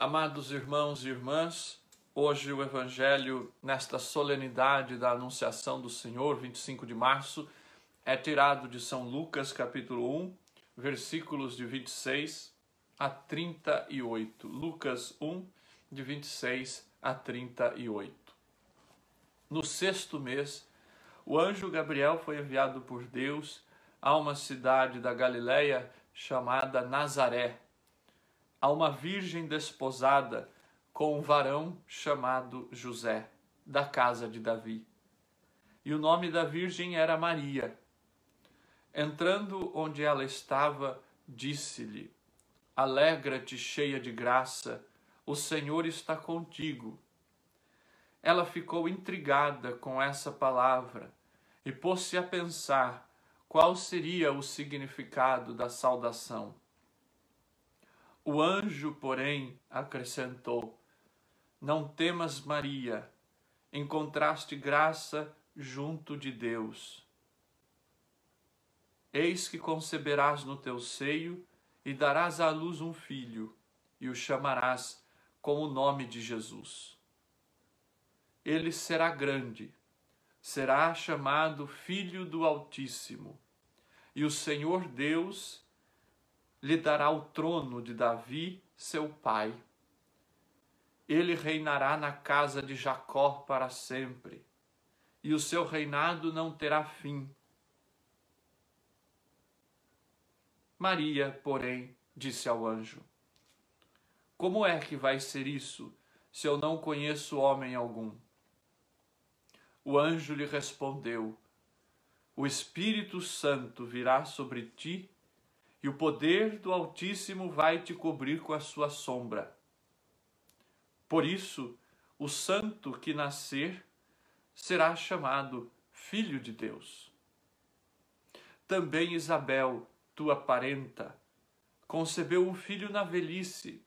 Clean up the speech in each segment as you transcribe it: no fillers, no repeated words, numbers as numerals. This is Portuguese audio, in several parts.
Amados irmãos e irmãs, hoje o Evangelho, nesta solenidade da Anunciação do Senhor, 25 de março, é tirado de São Lucas, capítulo 1, versículos de 26 a 38. Lucas 1, de 26 a 38. No sexto mês, o anjo Gabriel foi enviado por Deus a uma cidade da Galileia chamada Nazaré, a uma virgem desposada com um varão chamado José, da casa de Davi. E o nome da virgem era Maria. Entrando onde ela estava, disse-lhe: Alegra-te, cheia de graça, o Senhor está contigo. Ela ficou intrigada com essa palavra e pôs-se a pensar qual seria o significado da saudação. O anjo, porém, acrescentou: Não temas, Maria, encontraste graça junto de Deus. Eis que conceberás no teu seio e darás à luz um filho, e o chamarás com o nome de Jesus. Ele será grande, será chamado Filho do Altíssimo, e o Senhor Deus lhe dará o trono de Davi, seu pai. Ele reinará na casa de Jacó para sempre, e o seu reinado não terá fim. Maria, porém, disse ao anjo: Como é que vai ser isso, se eu não conheço homem algum? O anjo lhe respondeu: O Espírito Santo virá sobre ti, e o poder do Altíssimo vai te cobrir com a sua sombra. Por isso, o santo que nascer será chamado Filho de Deus. Também Isabel, tua parenta, concebeu um filho na velhice,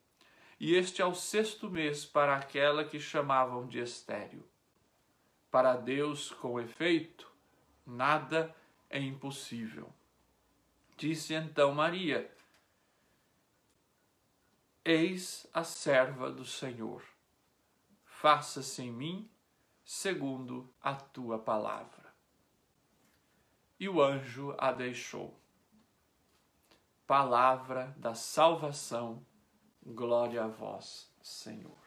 e este é o sexto mês para aquela que chamavam de estéril. Para Deus, com efeito, nada é impossível. Disse então Maria: Eis a serva do Senhor. Faça-se em mim segundo a tua palavra. E o anjo a deixou. Palavra da salvação. Glória a vós, Senhor.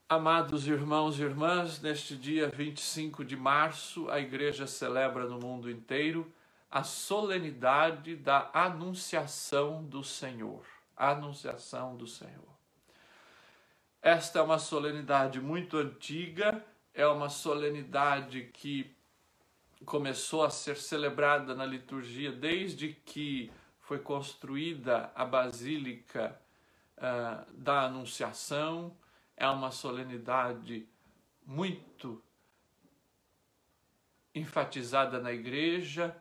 Amados irmãos e irmãs, neste dia 25 de março, a Igreja celebra no mundo inteiro a solenidade da Anunciação do Senhor. A Anunciação do Senhor. Esta é uma solenidade muito antiga, é uma solenidade que começou a ser celebrada na liturgia desde que foi construída a Basílica da Anunciação. É uma solenidade muito enfatizada na Igreja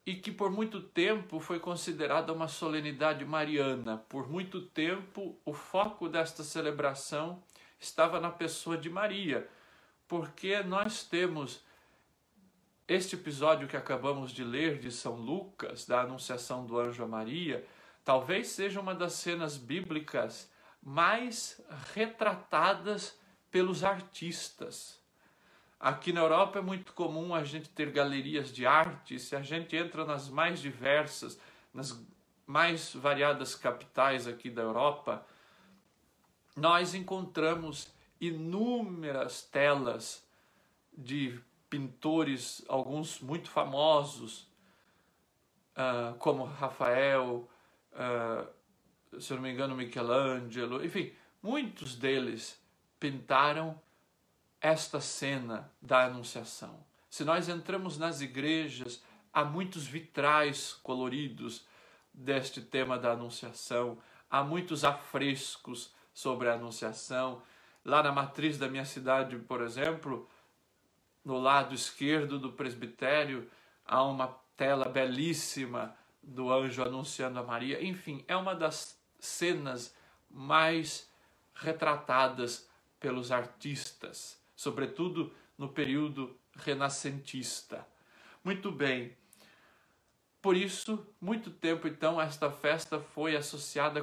e que por muito tempo foi considerada uma solenidade mariana. Por muito tempo o foco desta celebração estava na pessoa de Maria, porque nós temos este episódio que acabamos de ler de São Lucas, da Anunciação do Anjo a Maria, talvez seja uma das cenas bíblicas mais retratadas pelos artistas. Aqui na Europa é muito comum a gente ter galerias de arte. Se a gente entra nas mais diversas, nas mais variadas capitais aqui da Europa, nós encontramos inúmeras telas de pintores, alguns muito famosos, como Rafael, se eu não me engano, Michelangelo, enfim, muitos deles pintaram esta cena da Anunciação. Se nós entramos nas igrejas, há muitos vitrais coloridos deste tema da Anunciação, há muitos afrescos sobre a Anunciação. Lá na matriz da minha cidade, por exemplo, no lado esquerdo do presbitério, há uma tela belíssima do anjo anunciando a Maria. Enfim, é uma das cenas mais retratadas pelos artistas, sobretudo no período renascentista. Muito bem. por isso, muito tempo então, esta festa foi associada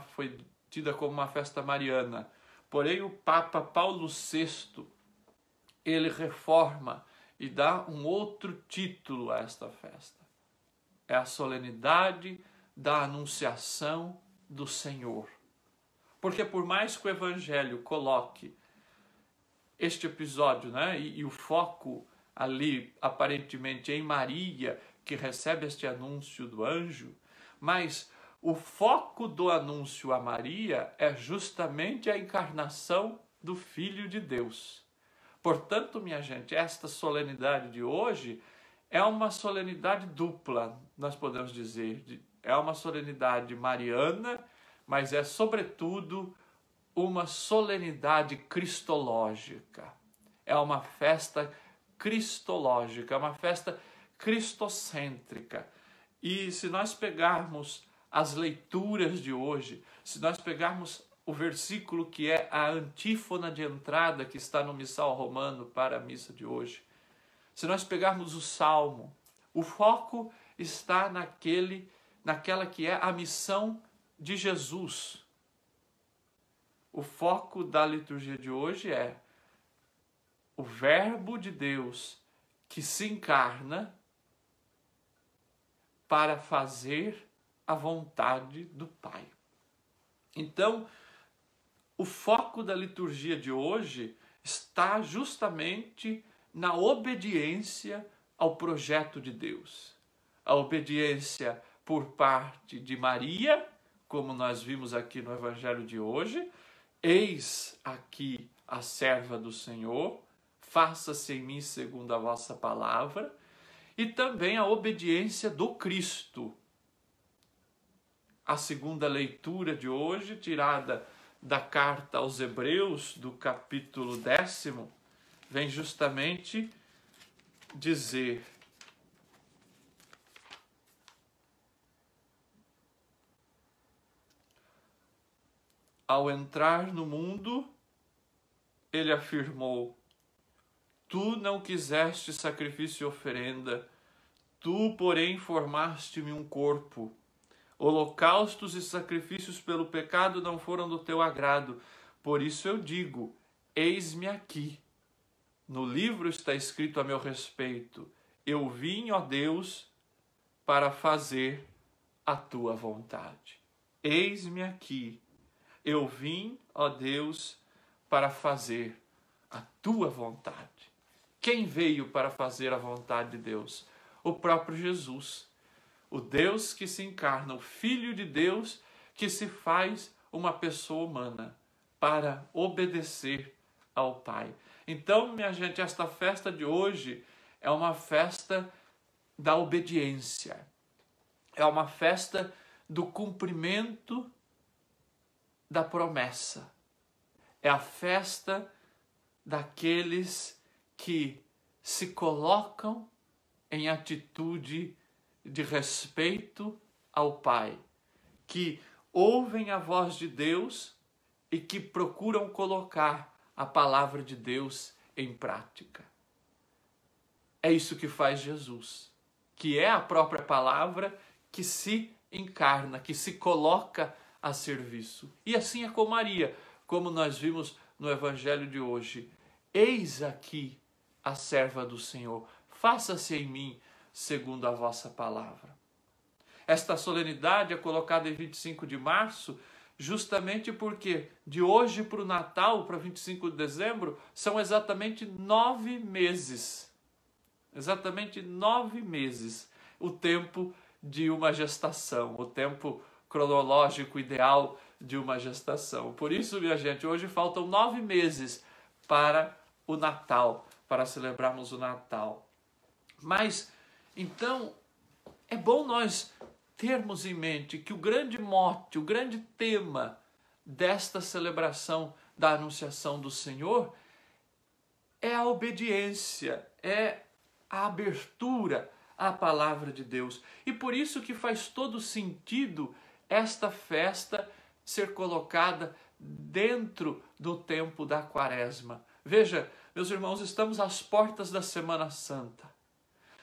foi tida como uma festa mariana. Porém, o Papa Paulo VI, ele reforma e dá um outro título a esta festa. É a solenidade da Anunciação do Senhor. Porque por mais que o Evangelho coloque este episódio, né, e o foco ali, aparentemente, em Maria, que recebe este anúncio do anjo, mas o foco do anúncio a Maria é justamente a encarnação do Filho de Deus. Portanto, minha gente, esta solenidade de hoje é uma solenidade dupla, nós podemos dizer. É uma solenidade mariana, mas é, sobretudo, uma solenidade cristológica. É uma festa cristológica, é uma festa cristocêntrica. E se nós pegarmos as leituras de hoje, se nós pegarmos o versículo que é a antífona de entrada que está no missal romano para a missa de hoje, se nós pegarmos o Salmo, o foco está naquela que é a missão de Jesus. O foco da liturgia de hoje é o Verbo de Deus que se encarna para fazer a vontade do Pai. Então, o foco da liturgia de hoje está justamente na obediência ao projeto de Deus. A obediência por parte de Maria, como nós vimos aqui no Evangelho de hoje. Eis aqui a serva do Senhor, faça-se em mim segundo a vossa palavra. E também a obediência do Cristo. A segunda leitura de hoje, tirada da carta aos Hebreus, do capítulo 10, vem justamente dizer: ao entrar no mundo, ele afirmou: tu não quiseste sacrifício e oferenda, tu, porém, formaste-me um corpo. Holocaustos e sacrifícios pelo pecado não foram do teu agrado. Por isso eu digo: eis-me aqui. No livro está escrito a meu respeito: eu vim, ó Deus, para fazer a tua vontade. Eis-me aqui. Eu vim, ó Deus, para fazer a tua vontade. Quem veio para fazer a vontade de Deus? O próprio Jesus. O Deus que se encarna, o Filho de Deus que se faz uma pessoa humana para obedecer ao Pai. Então, minha gente, esta festa de hoje é uma festa da obediência. É uma festa do cumprimento da promessa. É a festa daqueles que se colocam em atitude de respeito ao Pai, que ouvem a voz de Deus e que procuram colocar a palavra de Deus em prática. É isso que faz Jesus, que é a própria palavra que se encarna, que se coloca a serviço. E assim é com Maria, como nós vimos no Evangelho de hoje. Eis aqui a serva do Senhor, faça-se em mim segundo a vossa palavra. Esta solenidade é colocada em 25 de março, justamente porque de hoje para o Natal, para 25 de dezembro, são exatamente 9 meses. Exatamente 9 meses. O tempo de uma gestação, o tempo cronológico ideal de uma gestação. Por isso, minha gente, hoje faltam 9 meses para o Natal, para celebrarmos o Natal. Mas, então, é bom nós termos em mente que o grande mote, o grande tema desta celebração da Anunciação do Senhor é a obediência, é a abertura à palavra de Deus. E por isso que faz todo sentido esta festa ser colocada dentro do tempo da Quaresma. Veja, meus irmãos, estamos às portas da Semana Santa.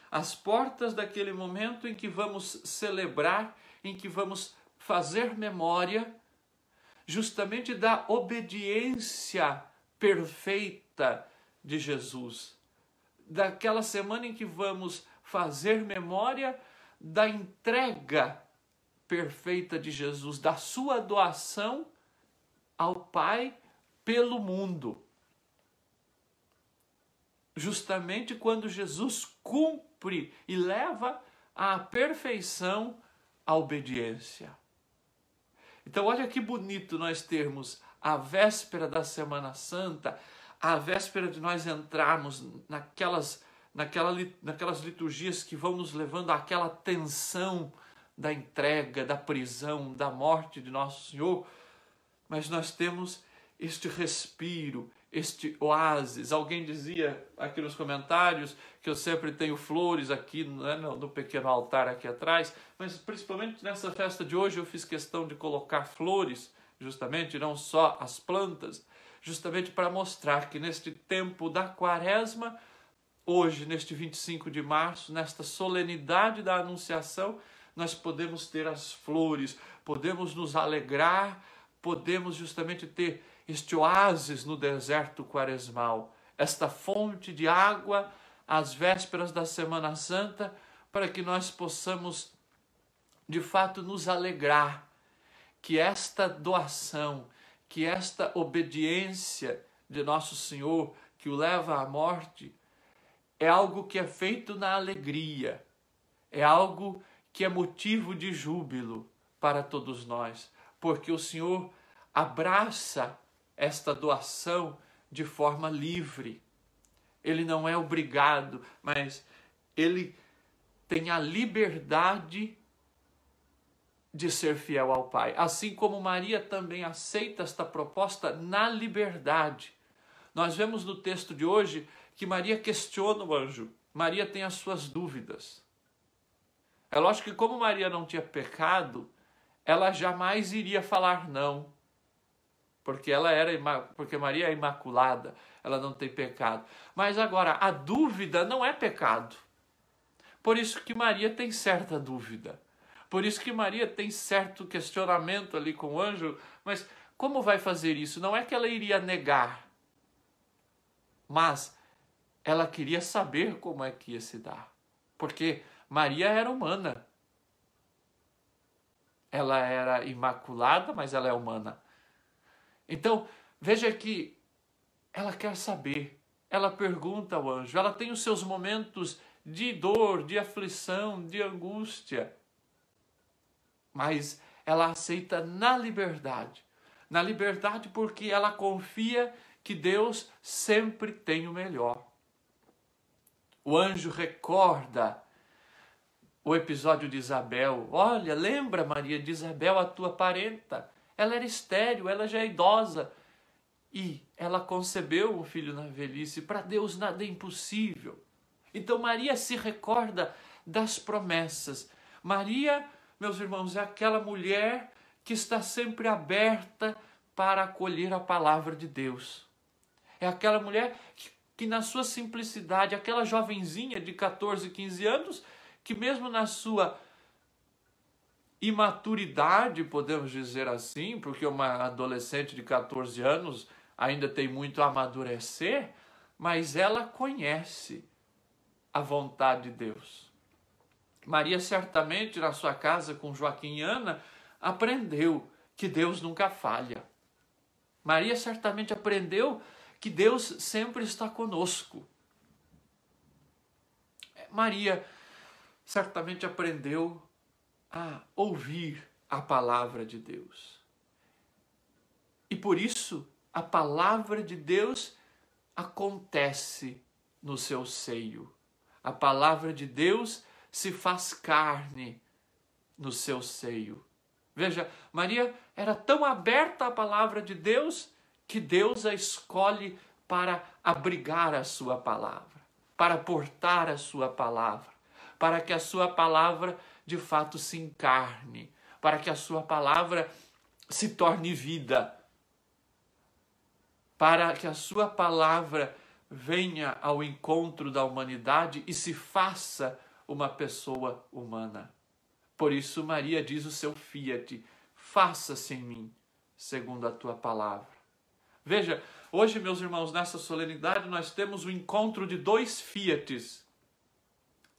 As portas daquele momento em que vamos celebrar, em que vamos fazer memória justamente da obediência perfeita de Jesus. Daquela semana em que vamos fazer memória da entrega perfeita de Jesus, da sua doação ao Pai pelo mundo. Justamente quando Jesus cumpre e leva à perfeição a obediência. Então olha que bonito nós termos a véspera da Semana Santa, a véspera de nós entrarmos naquelas liturgias que vão nos levando àquela tensão da entrega, da prisão, da morte de Nosso Senhor, mas nós temos este respiro, este oásis. Alguém dizia aqui nos comentários que eu sempre tenho flores aqui, né, no pequeno altar aqui atrás, mas principalmente nessa festa de hoje eu fiz questão de colocar flores, justamente, não só as plantas, justamente para mostrar que neste tempo da Quaresma, hoje, neste 25 de março, nesta solenidade da Anunciação, nós podemos ter as flores, podemos nos alegrar, podemos justamente ter este oásis no deserto quaresmal, esta fonte de água às vésperas da Semana Santa, para que nós possamos, de fato, nos alegrar que esta doação, que esta obediência de Nosso Senhor, que o leva à morte, é algo que é feito na alegria, é algo que é motivo de júbilo para todos nós, porque o Senhor abraça esta doação de forma livre. Ele não é obrigado, mas ele tem a liberdade de ser fiel ao Pai. Assim como Maria também aceita esta proposta na liberdade. Nós vemos no texto de hoje que Maria questiona o anjo. Maria tem as suas dúvidas. É lógico que como Maria não tinha pecado, ela jamais iria falar não. Porque Maria é imaculada, ela não tem pecado. Mas agora, a dúvida não é pecado. Por isso que Maria tem certa dúvida. Por isso que Maria tem certo questionamento ali com o anjo. Mas como vai fazer isso? Não é que ela iria negar, mas ela queria saber como é que ia se dar. Porque Maria era humana. Ela era imaculada, mas ela é humana. Então, veja que ela quer saber, ela pergunta ao anjo, ela tem os seus momentos de dor, de aflição, de angústia, mas ela aceita na liberdade porque ela confia que Deus sempre tem o melhor. O anjo recorda o episódio de Isabel. Olha, lembra, Maria, de Isabel, a tua parenta? Ela era estéril, ela já é idosa. E ela concebeu um filho na velhice. Para Deus nada é impossível. Então Maria se recorda das promessas. Maria, meus irmãos, é aquela mulher que está sempre aberta para acolher a palavra de Deus. É aquela mulher que na sua simplicidade, aquela jovenzinha de 14, 15 anos, que mesmo na sua imaturidade, podemos dizer assim, porque uma adolescente de 14 anos ainda tem muito a amadurecer, mas ela conhece a vontade de Deus. Maria certamente na sua casa com Joaquim e Ana aprendeu que Deus nunca falha. Maria certamente aprendeu que Deus sempre está conosco. Maria certamente aprendeu a ouvir a palavra de Deus. E por isso, a palavra de Deus acontece no seu seio. A palavra de Deus se faz carne no seu seio. Veja, Maria era tão aberta à palavra de Deus que Deus a escolhe para abrigar a sua palavra, para portar a sua palavra, para que a sua palavra de fato se encarne, para que a sua palavra se torne vida, para que a sua palavra venha ao encontro da humanidade e se faça uma pessoa humana. Por isso Maria diz o seu fiat, faça-se em mim, segundo a tua palavra. Veja, hoje, meus irmãos, nessa solenidade nós temos o encontro de dois fiates.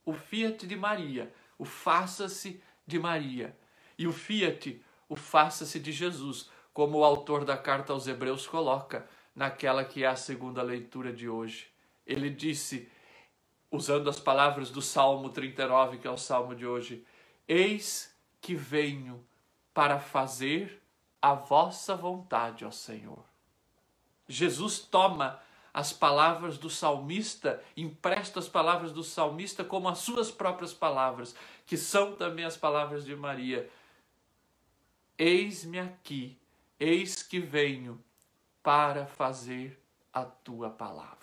O fiat de Maria, o faça-se de Maria, e o fiat, o faça-se de Jesus, como o autor da carta aos Hebreus coloca naquela que é a segunda leitura de hoje. Ele disse, usando as palavras do Salmo 39, que é o Salmo de hoje, eis que venho para fazer a vossa vontade, ó Senhor. Jesus toma as palavras do salmista, empresta as palavras do salmista como as suas próprias palavras, que são também as palavras de Maria. Eis-me aqui, eis que venho para fazer a tua palavra.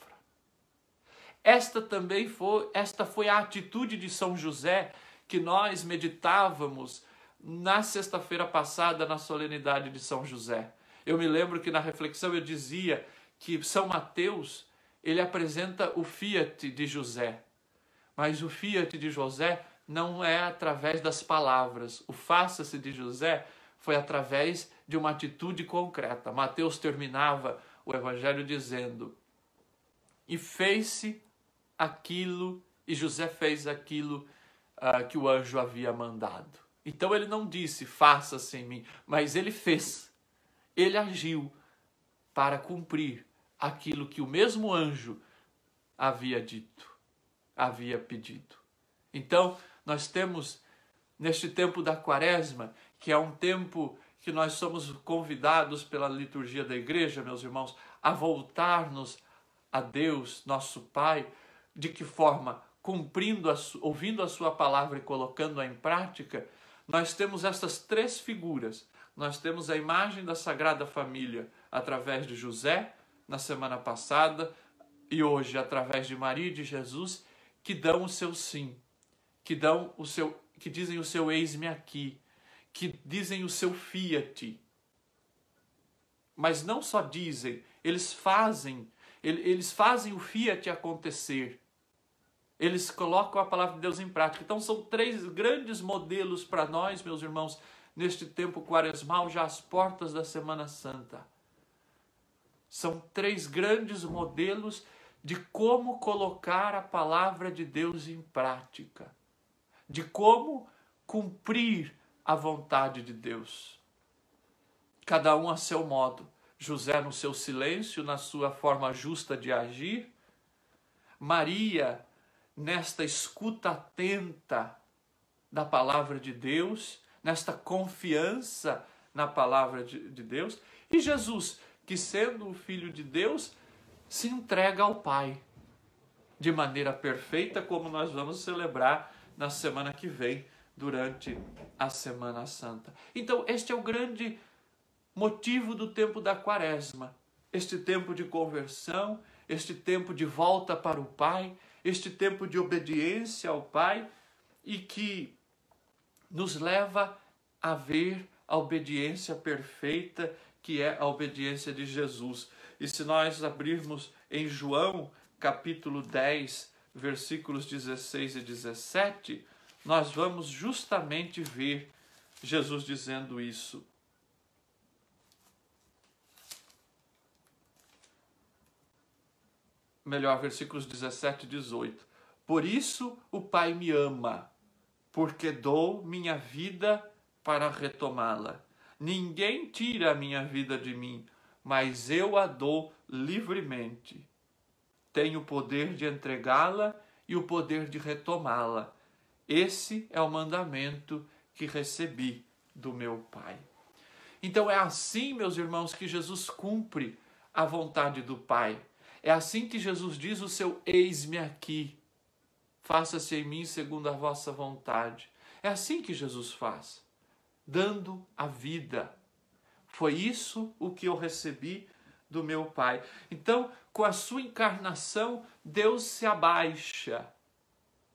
Esta foi a atitude de São José que nós meditávamos na sexta-feira passada na solenidade de São José. Eu me lembro que na reflexão eu dizia que São Mateus, ele apresenta o fiat de José, mas o fiat de José não é através das palavras. O faça-se de José foi através de uma atitude concreta. Mateus terminava o evangelho dizendo, e fez-se aquilo, e José fez aquilo que o anjo havia mandado. Então ele não disse, faça-se em mim, mas ele fez. Ele agiu para cumprir aquilo que o mesmo anjo havia dito, havia pedido. Então, nós temos, neste tempo da Quaresma, que é um tempo que nós somos convidados pela liturgia da igreja, meus irmãos, a voltar-nos a Deus, nosso Pai. De que forma? Cumprindo, ouvindo a sua palavra e colocando-a em prática. Nós temos essas três figuras. Nós temos a imagem da Sagrada Família através de José, na semana passada, e hoje através de Maria e de Jesus, que dão o seu sim, que dizem o seu eis-me aqui, que dizem o seu fiat. Mas não só dizem, eles fazem o fiat acontecer. Eles colocam a palavra de Deus em prática. Então são três grandes modelos para nós, meus irmãos, neste tempo quaresmal, já às portas da Semana Santa. São três grandes modelos de como colocar a palavra de Deus em prática, de como cumprir a vontade de Deus. Cada um a seu modo. José no seu silêncio, na sua forma justa de agir. Maria nesta escuta atenta da palavra de Deus, nesta confiança na palavra de Deus. E Jesus, que sendo o Filho de Deus, se entrega ao Pai de maneira perfeita, como nós vamos celebrar na semana que vem, durante a Semana Santa. Então, este é o grande motivo do tempo da Quaresma, este tempo de conversão, este tempo de volta para o Pai, este tempo de obediência ao Pai, e que nos leva a ver a obediência perfeita, que é a obediência de Jesus. E se nós abrirmos em João, capítulo 10, versículos 16 e 17, nós vamos justamente ver Jesus dizendo isso. Melhor, versículos 17 e 18. Por isso o Pai me ama, porque dou minha vida para retomá-la. Ninguém tira a minha vida de mim, mas eu a dou livremente. Tenho o poder de entregá-la e o poder de retomá-la. Esse é o mandamento que recebi do meu Pai. Então é assim, meus irmãos, que Jesus cumpre a vontade do Pai. É assim que Jesus diz o seu eis-me aqui. Faça-se em mim segundo a vossa vontade. É assim que Jesus faz, dando a vida. Foi isso o que eu recebi do meu Pai. Então, com a sua encarnação, Deus se abaixa.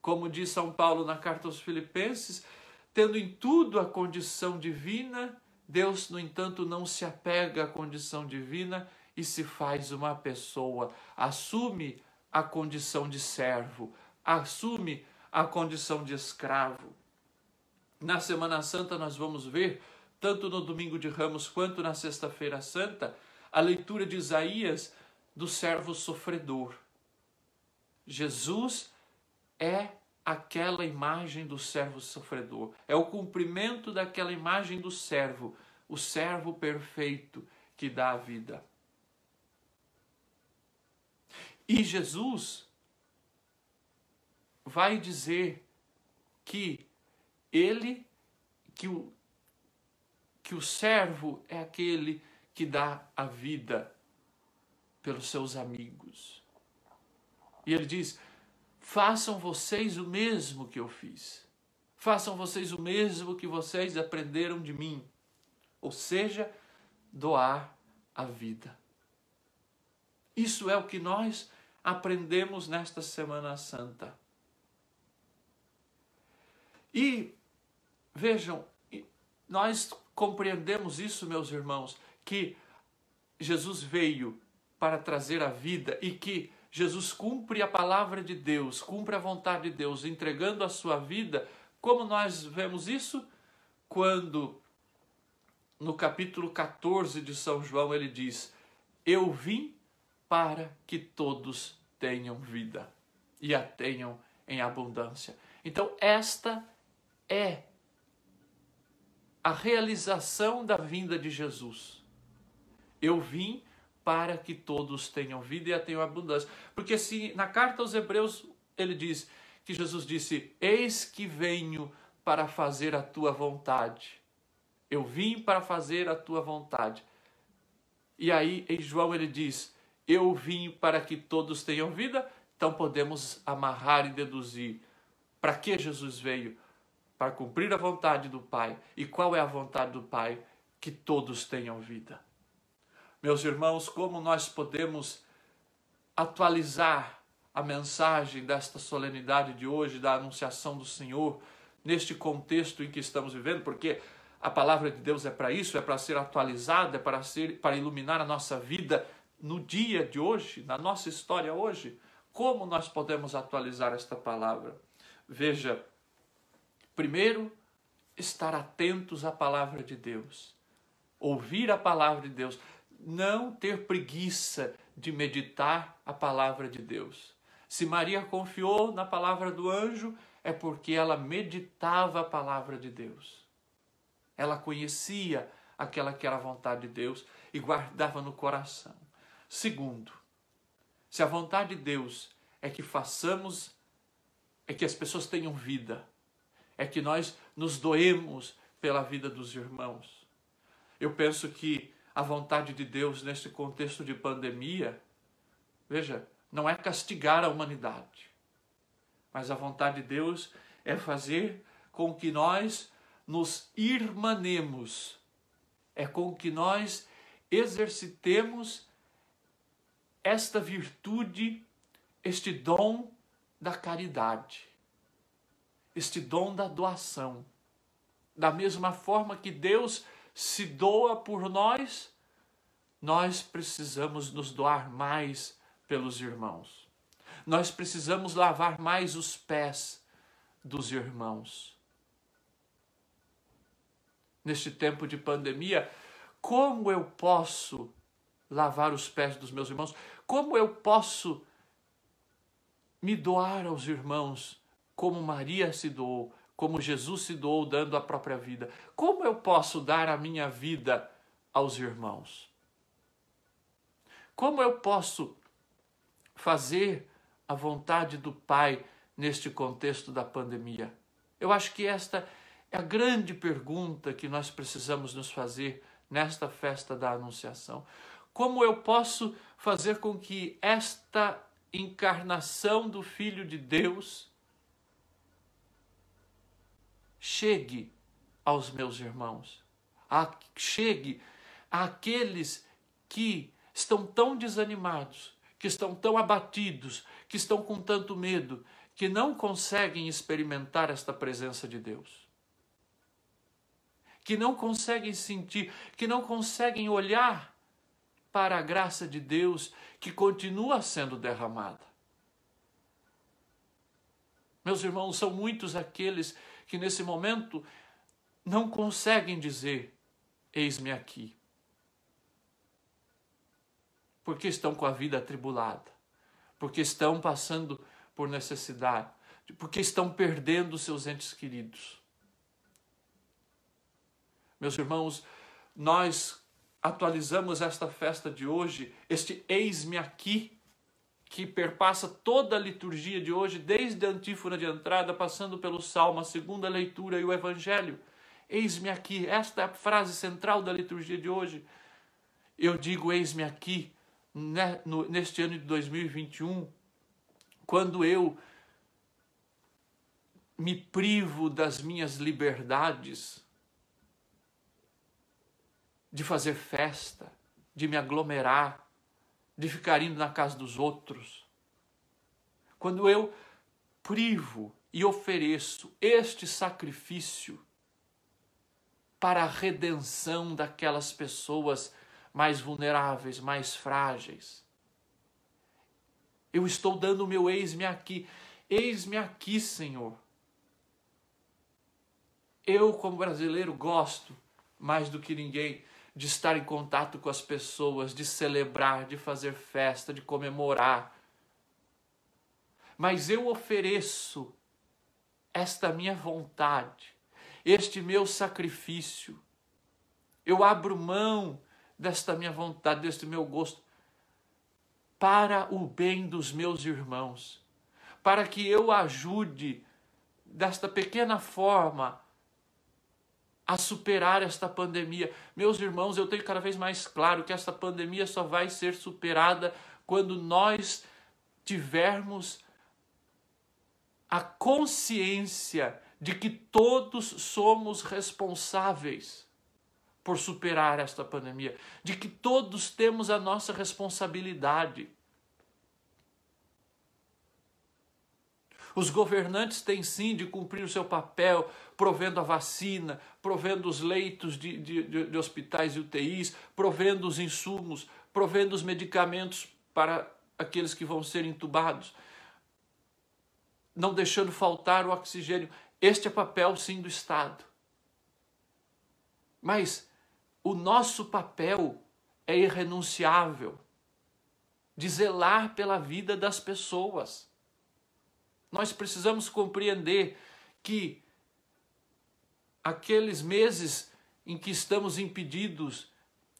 Como diz São Paulo na carta aos Filipenses, tendo em tudo a condição divina, Deus, no entanto, não se apega à condição divina e se faz uma pessoa, assume a condição de servo, assume a condição de escravo. Na Semana Santa nós vamos ver, tanto no Domingo de Ramos quanto na Sexta-feira Santa, a leitura de Isaías do servo sofredor. Jesus é aquela imagem do servo sofredor, é o cumprimento daquela imagem do servo, o servo perfeito que dá a vida. E Jesus vai dizer que o servo é aquele que dá a vida pelos seus amigos. E ele diz: façam vocês o mesmo que eu fiz. Façam vocês o mesmo que vocês aprenderam de mim. Ou seja, doar a vida. Isso é o que nós aprendemos nesta Semana Santa. E vejam, nós compreendemos isso, meus irmãos, que Jesus veio para trazer a vida e que Jesus cumpre a palavra de Deus, cumpre a vontade de Deus, entregando a sua vida. Como nós vemos isso? Quando no capítulo 14 de São João ele diz: eu vim para que todos tenham vida e a tenham em abundância. Então esta é a realização da vinda de Jesus. Eu vim para que todos tenham vida e a tenham abundância. Porque se na carta aos Hebreus ele diz que Jesus disse: eis que venho para fazer a tua vontade. Eu vim para fazer a tua vontade. E aí em João ele diz: eu vim para que todos tenham vida. Então podemos amarrar e deduzir para que Jesus veio. Para cumprir a vontade do Pai. E qual é a vontade do Pai? Que todos tenham vida. Meus irmãos, como nós podemos atualizar a mensagem desta solenidade de hoje, da anunciação do Senhor, neste contexto em que estamos vivendo, porque a palavra de Deus é para isso, é para ser atualizada, é para iluminar a nossa vida no dia de hoje, na nossa história hoje. Como nós podemos atualizar esta palavra? Veja, primeiro, estar atentos à palavra de Deus, ouvir a palavra de Deus, não ter preguiça de meditar a palavra de Deus. Se Maria confiou na palavra do anjo, é porque ela meditava a palavra de Deus. Ela conhecia aquela que era a vontade de Deus e guardava no coração. Segundo, se a vontade de Deus é que façamos, é que as pessoas tenham vida, é que nós nos doemos pela vida dos irmãos. Eu penso que a vontade de Deus neste contexto de pandemia, veja, não é castigar a humanidade, mas a vontade de Deus é fazer com que nós nos irmanemos, é com que nós exercitemos esta virtude, este dom da caridade, este dom da doação. Da mesma forma que Deus se doa por nós, nós precisamos nos doar mais pelos irmãos. Nós precisamos lavar mais os pés dos irmãos. Neste tempo de pandemia, como eu posso lavar os pés dos meus irmãos? Como eu posso me doar aos irmãos como Maria se doou, como Jesus se doou dando a própria vida? Como eu posso dar a minha vida aos irmãos? Como eu posso fazer a vontade do Pai neste contexto da pandemia? Eu acho que esta é a grande pergunta que nós precisamos nos fazer nesta festa da Anunciação. Como eu posso fazer com que esta encarnação do Filho de Deus chegue aos meus irmãos, chegue àqueles que estão tão desanimados, que estão tão abatidos, que estão com tanto medo, que não conseguem experimentar esta presença de Deus, que não conseguem sentir, que não conseguem olhar para a graça de Deus que continua sendo derramada. Meus irmãos, são muitos aqueles que nesse momento não conseguem dizer: eis-me aqui. Porque estão com a vida atribulada, porque estão passando por necessidade, porque estão perdendo seus entes queridos. Meus irmãos, nós atualizamos esta festa de hoje, este eis-me aqui, que perpassa toda a liturgia de hoje, desde a antífona de entrada, passando pelo Salmo, a segunda leitura e o Evangelho. Eis-me aqui, esta é a frase central da liturgia de hoje. Eu digo eis-me aqui, neste ano de 2021, quando eu me privo das minhas liberdades, de fazer festa, de me aglomerar, de ficar indo na casa dos outros. Quando eu privo e ofereço este sacrifício para a redenção daquelas pessoas mais vulneráveis, mais frágeis, eu estou dando o meu eis-me aqui. Eis-me aqui, Senhor. Eu, como brasileiro, gosto mais do que ninguém de estar em contato com as pessoas, de celebrar, de fazer festa, de comemorar. Mas eu ofereço esta minha vontade, este meu sacrifício. Eu abro mão desta minha vontade, deste meu gosto, para o bem dos meus irmãos, para que eu ajude desta pequena forma a superar esta pandemia. Meus irmãos, eu tenho cada vez mais claro que esta pandemia só vai ser superada quando nós tivermos a consciência de que todos somos responsáveis por superar esta pandemia, de que todos temos a nossa responsabilidade. Os governantes têm sim de cumprir o seu papel, provendo a vacina, provendo os leitos de hospitais e UTIs, provendo os insumos, provendo os medicamentos para aqueles que vão ser entubados, não deixando faltar o oxigênio. Este é papel sim do Estado. Mas o nosso papel é irrenunciável, de zelar pela vida das pessoas. Nós precisamos compreender que aqueles meses em que estamos impedidos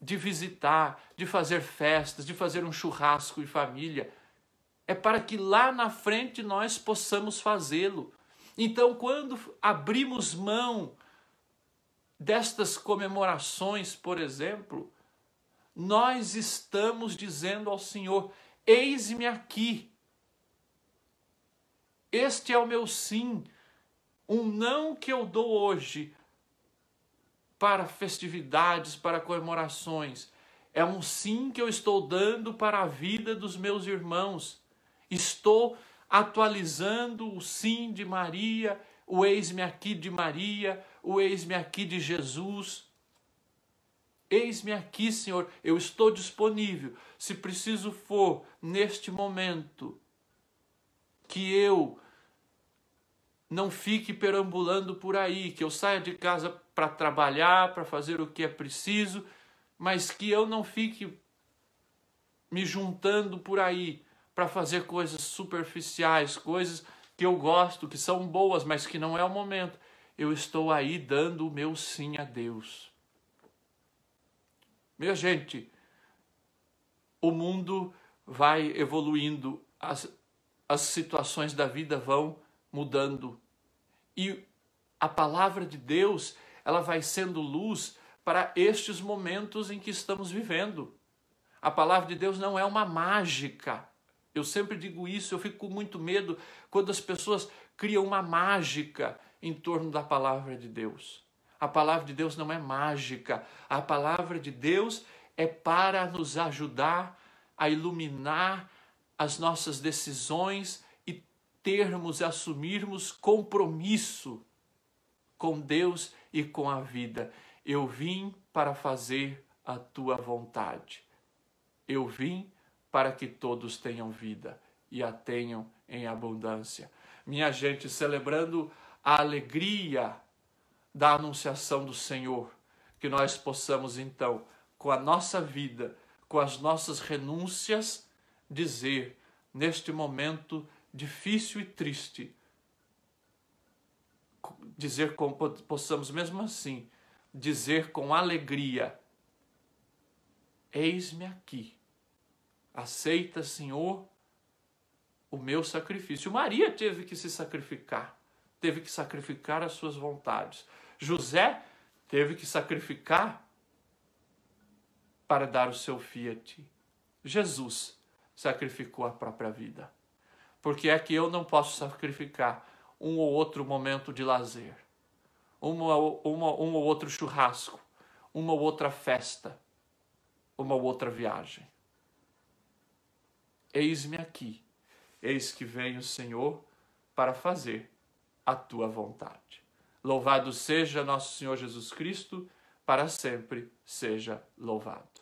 de visitar, de fazer festas, de fazer um churrasco em família, é para que lá na frente nós possamos fazê-lo. Então, quando abrimos mão destas comemorações, por exemplo, nós estamos dizendo ao Senhor: eis-me aqui. Este é o meu sim, um não que eu dou hoje para festividades, para comemorações. É um sim que eu estou dando para a vida dos meus irmãos. Estou atualizando o sim de Maria, o eis-me aqui de Maria, o eis-me aqui de Jesus. Eis-me aqui, Senhor, eu estou disponível. Se preciso for, neste momento, que eu não fique perambulando por aí, que eu saia de casa para trabalhar, para fazer o que é preciso, mas que eu não fique me juntando por aí para fazer coisas superficiais, coisas que eu gosto, que são boas, mas que não é o momento. Eu estou aí dando o meu sim a Deus. Minha gente, o mundo vai evoluindo, as situações da vida vão mudando. E a palavra de Deus, ela vai sendo luz para estes momentos em que estamos vivendo. A palavra de Deus não é uma mágica. Eu sempre digo isso, eu fico com muito medo quando as pessoas criam uma mágica em torno da palavra de Deus. A palavra de Deus não é mágica. A palavra de Deus é para nos ajudar a iluminar as nossas decisões e termos, assumirmos compromisso com Deus e com a vida. Eu vim para fazer a tua vontade. Eu vim para que todos tenham vida e a tenham em abundância. Minha gente, celebrando a alegria da anunciação do Senhor, que nós possamos então, com a nossa vida, com as nossas renúncias, dizer, neste momento difícil e triste, dizer como possamos mesmo assim, dizer com alegria, eis-me aqui, aceita, Senhor, o meu sacrifício. Maria teve que se sacrificar, teve que sacrificar as suas vontades. José teve que sacrificar para dar o seu fiat. Jesus sacrificou a própria vida. Porque é que eu não posso sacrificar um ou outro momento de lazer, um ou outro churrasco, uma ou outra festa, uma ou outra viagem. Eis-me aqui, eis que vem o Senhor para fazer a tua vontade. Louvado seja nosso Senhor Jesus Cristo, para sempre seja louvado.